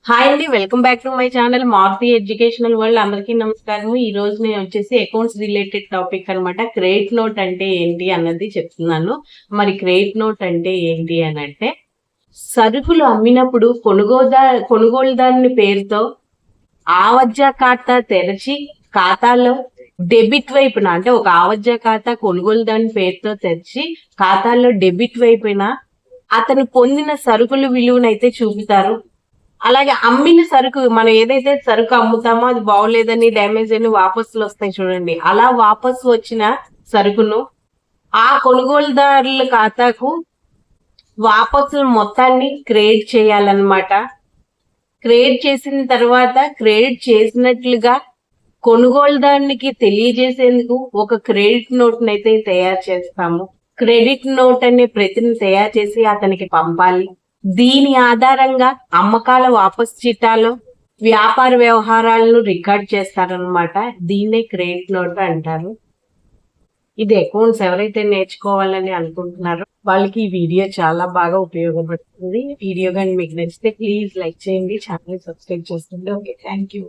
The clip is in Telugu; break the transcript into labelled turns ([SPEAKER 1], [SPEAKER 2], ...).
[SPEAKER 1] హాయ్ అండి, welcome back to my channel Maruti educational world. అందరికీ నమస్కారం. ఈ రోజు నేను వచ్చేసి అకౌంట్స్ రిలేటెడ్ టాపిక్ అనమాట. క్రెడిట్ నోట్ అంటే ఏంటి అన్నది చెప్తున్నాను. మరి క్రెడిట్ నోట్ అంటే ఏంటి అని అంటే, సరుకులు అమ్మినప్పుడు కొనుగోలుదారుని పేరుతో ఆవజ్జా ఖాతా తెరచి ఖాతాలో డెబిట్ వైపున, అంటే ఒక ఆవజ్జా ఖాతా కొనుగోలుదారుని పేరుతో తెరిచి ఖాతాలో డెబిట్ వైపున అతను పొందిన సరుకుల విలువనైతే చూపుతారు. అలాగే అమ్మిన సరుకు, మనం ఏదైతే సరుకు అమ్ముతామో అది బాగోలేదని, డ్యామేజ్ అని వాపసులు వస్తాయి చూడండి. అలా వాపసు వచ్చిన సరుకును ఆ కొనుగోలుదారుల ఖాతాకు వాపసుల మొత్తాన్ని క్రెడిట్ చేయాలన్నమాట. క్రెడిట్ చేసిన తర్వాత క్రెడిట్ చేసినట్లుగా కొనుగోలుదారునికి తెలియజేసేందుకు ఒక క్రెడిట్ నోట్ అయితే తయారు చేస్తాము. క్రెడిట్ నోట్ అనే ప్రతిని తయారు చేసి అతనికి పంపాలి. దీని ఆధారంగా అమ్మకాల వాపసు చిట్టాలో వ్యాపార వ్యవహారాలను రికార్డ్ చేస్తారనమాట. దీన్నే క్రెడిట్ నోట్ అంటారు. ఇది అకౌంట్స్ ఎవరైతే నేర్చుకోవాలని అనుకుంటున్నారో వాళ్ళకి ఈ వీడియో చాలా బాగా ఉపయోగపడుతుంది. వీడియో కానీ మీకు నచ్చితే ప్లీజ్ లైక్ చేయండి, ఛానల్ సబ్స్క్రైబ్ చేసుకోండి. Okay, thank you.